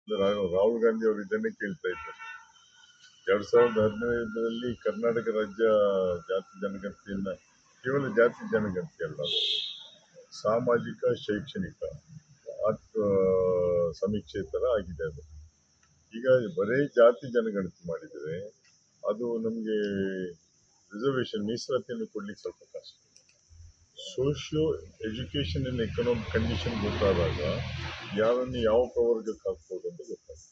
ರಾಹುಲ್ ಗಾಂಧಿ ಅವರು ಇದನ್ನೇ ಕೇಳ್ತಾ ಇದ್ದಾರೆ. 2015ರಲ್ಲಿ ಕರ್ನಾಟಕ ರಾಜ್ಯ ಜಾತಿ ಜನಗಣತಿಯನ್ನ ಕೇವಲ ಜಾತಿ ಜನಗಣತಿ ಅಲ್ಲ, ಸಾಮಾಜಿಕ ಶೈಕ್ಷಣಿಕ ಸಮೀಕ್ಷೆ ತರ ಆಗಿದೆ. ಅದು ಈಗ ಬರೀ ಜಾತಿ ಜನಗಣತಿ ಮಾಡಿದರೆ ಅದು ನಮಗೆ ರಿಸರ್ವೇಶನ್ ಮೀಸಲಾತಿಯನ್ನು ಕೊಡ್ಲಿಕ್ಕೆ ಸ್ವಲ್ಪ ಕಷ್ಟ. Socio education and economic condition ಗೊತ್ತಾದಾಗ ಯಾರನ್ನು ಯಾವ ಪ್ರವರ್ಗಕ್ಕೆ ಹಾಕ್ಬೋದು ಅಂತ ಗೊತ್ತಾಗ್ತದೆ.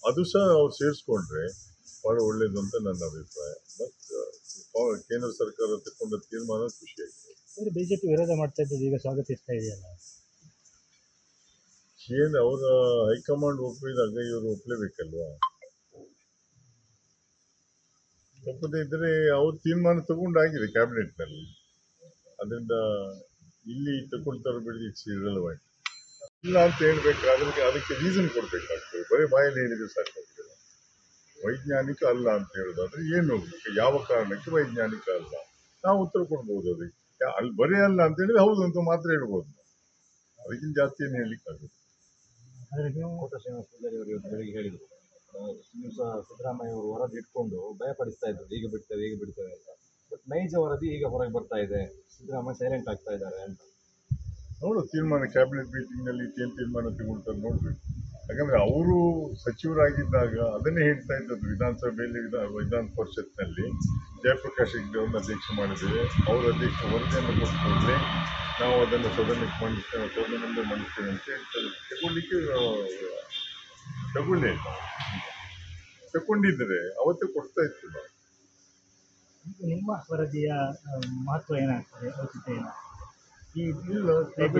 ಅದು ಸಹ ಅವ್ರು ಸೇರಿಸ್ಕೊಂಡ್ರೆ ಬಹಳ ಒಳ್ಳೇದು ಅಂತ ನನ್ನ ಅಭಿಪ್ರಾಯ. ಮತ್ತು ಕೇಂದ್ರ ಸರ್ಕಾರ ತಗೊಂಡ ತೀರ್ಮಾನ ಖುಷಿಯಾಗಿದೆ. ಬಿಜೆಪಿ ವಿರೋಧ ಮಾಡ್ತಾ ಇದ್ದದ್ದು ಈಗ ಸ್ವಾಗತಿಸ್ತಾ ಇದೆಯಲ್ಲ, ಏನು ಅವರ ಹೈಕಮಾಂಡ್ ಒಪ್ಪಿದಾಗ ಇವರು ಒಪ್ಪಲೇಬೇಕಲ್ವಾ? ಒಪ್ಪದೇ ಇದ್ರೆ ಅವ್ರ ತೀರ್ಮಾನ ತಗೊಂಡಾಗಿದೆ ಕ್ಯಾಬಿನೆಟ್ನಲ್ಲಿ. ಅದರಿಂದ ಇಲ್ಲಿ ತಗೊಳ್ತಾರೋ ಬಿಡಿ, ಇಟ್ಸ್ ಇರ್ರೆಲೆವೆಂಟ್. ಇಲ್ಲ ಅಂತ ಹೇಳ್ಬೇಕಾದ್ರೆ ಅದಕ್ಕೆ ರೀಸನ್ ಕೊಡ್ಬೇಕಾಗ್ತದೆ. ಬರೀ ಬಾಯಲ್ಲಿ ಹೇಳಿದ್ರೆ ಸಾಕಾಗ್ತದೆ. ವೈಜ್ಞಾನಿಕ ಅಲ್ಲ ಅಂತ ಹೇಳೋದಾದ್ರೆ ಏನು, ಯಾವ ಕಾರಣಕ್ಕೆ ವೈಜ್ಞಾನಿಕ ಅಲ್ಲ ನಾವು ಉತ್ತರ ಕೊಡ್ಬೋದು. ಅದಕ್ಕೆ ಅಲ್ಲಿ ಬರೀ ಅಲ್ಲ ಅಂತ ಹೇಳಿದ್ರೆ ಹೌದು ಅಂತ ಮಾತ್ರ ಹೇಳ್ಬೋದು. ಅದಕ್ಕಿಂತ ಜಾಸ್ತಿ ಏನು ಹೇಳಲಿಕ್ಕಾಗುತ್ತೆ. ಕೋಟ ಶ್ರೀನಿವಾಸ ಪೂಜಾರಿ ಅವರು ಇವತ್ತು ಬೆಳಿಗ್ಗೆ ಹೇಳಿದರು, ನೀವು ಸಹ ಸಿದ್ದರಾಮಯ್ಯ ಅವರು ವರದಿ ಇಟ್ಕೊಂಡು ಭಯಪಡಿಸ್ತಾ ಇದ್ರು, ಈಗ ಬಿಡ್ತೇವೆ ಅಂತ. ಬಟ್ ನೈಜ ವರದಿ ಈಗ ಹೊರಗೆ ಬರ್ತಾ ಇದೆ, ಸಿದ್ದರಾಮಯ್ಯ ಸೈಲೆಂಟ್ ಆಗ್ತಾ ಇದ್ದಾರೆ ಅಂತ. ನೋಡು, ತೀರ್ಮಾನ ಕ್ಯಾಬಿನೆಟ್ ಮೀಟಿಂಗ್ನಲ್ಲಿ ಏನು ತೀರ್ಮಾನ ತಗೊಳ್ತಾರೆ ನೋಡ್ಬೇಕು. ಯಾಕಂದ್ರೆ ಅವರು ಸಚಿವರಾಗಿದ್ದಾಗ ಅದನ್ನೇ ಹೇಳ್ತಾ ಇದ್ದದ್ದು. ವಿಧಾನಸಭೆಯಲ್ಲಿ ವಿಧಾನ ಪರಿಷತ್ನಲ್ಲಿ ಜಯಪ್ರಕಾಶ್ ಹೆಗ್ಡೆ ಅವ್ರನ್ನ ಅಧ್ಯಕ್ಷ ಮಾಡಿದ್ದೇವೆ. ಅವರ ಅಧ್ಯಕ್ಷ ವರದಿಯನ್ನು ಕೊಟ್ಟರೆ ನಾವು ಅದನ್ನು ಸದನಕ್ಕೆ ಮಂಡಿಸ್ತೇವೆ, ಸದನದಿಂದ ಮಂಡಿಸ್ತೇವೆ ಅಂತ ಹೇಳ್ತಾರೆ. ತಗೊಂಡಿದ್ರೆ ಅವತ್ತೇ ಕೊಡ್ತಾ ಇತ್ತು ನಾವು. ನಿಮ್ಮ ವರದಿಯ ಮಹತ್ವ ಏನಾಗ್ತದೆ, ಔಚಿತ್ಯ ಏನಾಗ್ತದೆ? ಇಲ್ಲ, ಅದು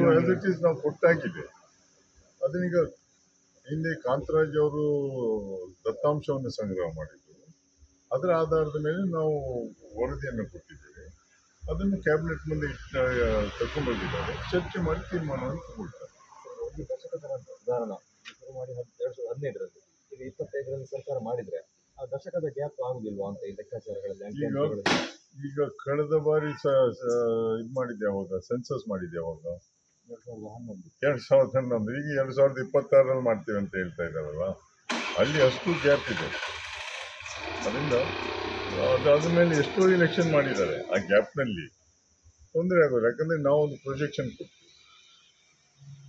ನಾವು ಕೊಟ್ಟಾಗಿದೆ. ಅದನ್ನೀಗ ಹಿಂದೆ ಕಾಂತರಾಜ್ ಅವರು ದತ್ತಾಂಶವನ್ನು ಸಂಗ್ರಹ ಮಾಡಿದ್ರು. ಅದರ ಆಧಾರದ ಮೇಲೆ ನಾವು ವರದಿಯನ್ನು ಕೊಟ್ಟಿದ್ದೇವೆ. ಅದನ್ನು ಕ್ಯಾಬಿನೆಟ್ ಮುಂದೆ ತಗೊಂಡೋಗಿದ್ದಾರೆ, ಚರ್ಚೆ ಮಾಡಿ ತೀರ್ಮಾನವನ್ನು ತಗೊಳ್ತಾರೆ. ಒಂದು ದಶಕದ ಉದಾಹರಣೆ ಶುರು ಮಾಡಿ 2015ರಲ್ಲಿ, ಈಗ 25ರಲ್ಲಿ ಸರ್ಕಾರ ಮಾಡಿದ್ರೆ ಆ ದಶಕದ ಗ್ಯಾಪ್ ಆಗುದಿಲ್ವಾ ಅಂತ ಈ ಲೆಕ್ಕಾಚಾರಗಳಲ್ಲಿ? ಈಗ ಕಳೆದ ಬಾರಿ ಇದು ಮಾಡಿದ್ದೆ ಯಾವಾಗ, ಸೆನ್ಸಸ್ ಮಾಡಿದ್ದೆ ಯಾವಾಗ? 2011. ಈಗ 2026ರಲ್ಲಿ ಮಾಡ್ತೇವೆ ಅಂತ ಹೇಳ್ತಾ ಇದ್ದಾರಲ್ಲ, ಅಲ್ಲಿ ಅಷ್ಟು ಗ್ಯಾಪ್ ಇದೆ. ಅದರಿಂದ ಅದಾದ ಮೇಲೆ ಎಷ್ಟೋ ಎಲೆಕ್ಷನ್ ಮಾಡಿದ್ದಾರೆ. ಆ ಗ್ಯಾಪ್ನಲ್ಲಿ ತೊಂದರೆ ಆಗೋದು. ಯಾಕಂದರೆ ನಾವೊಂದು ಪ್ರೊಜೆಕ್ಷನ್ ಕೊಡ್ತೀವಿ.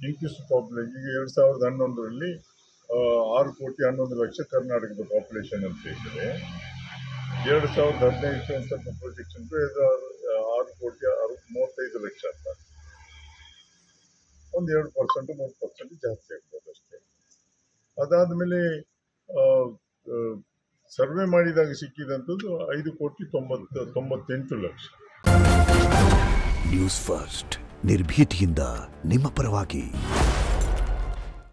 ಇನ್ಕ್ರೀಸ್ ಪಾಪ್ಯುಲೇಷನ್ ಈಗ 2011ರಲ್ಲಿ 6,11,00,000 ಕರ್ನಾಟಕದ ಪಾಪ್ಯುಲೇಷನ್ ಅಂತ ಹೇಳಿದರೆ, 2015 ಒಂದು ಸ್ವಲ್ಪ ಪ್ರೊಜೆಕ್ಷನ್ 6,35,00,000 ಅಂತ. ಒಂದು 2% 3% ಜಾಸ್ತಿ ಆಗ್ಬೋದು ಅಷ್ಟೇ. ಅದಾದ ಮೇಲೆ ಸರ್ವೆ ಮಾಡಿದಾಗ ಸಿಕ್ಕಿದಂಥದ್ದು 5,98,00,000. ನ್ಯೂಸ್ ಫಸ್ಟ್, ನಿರ್ಭೀತಿಯಿಂದ ನಿಮ್ಮ ಪರವಾಗಿ.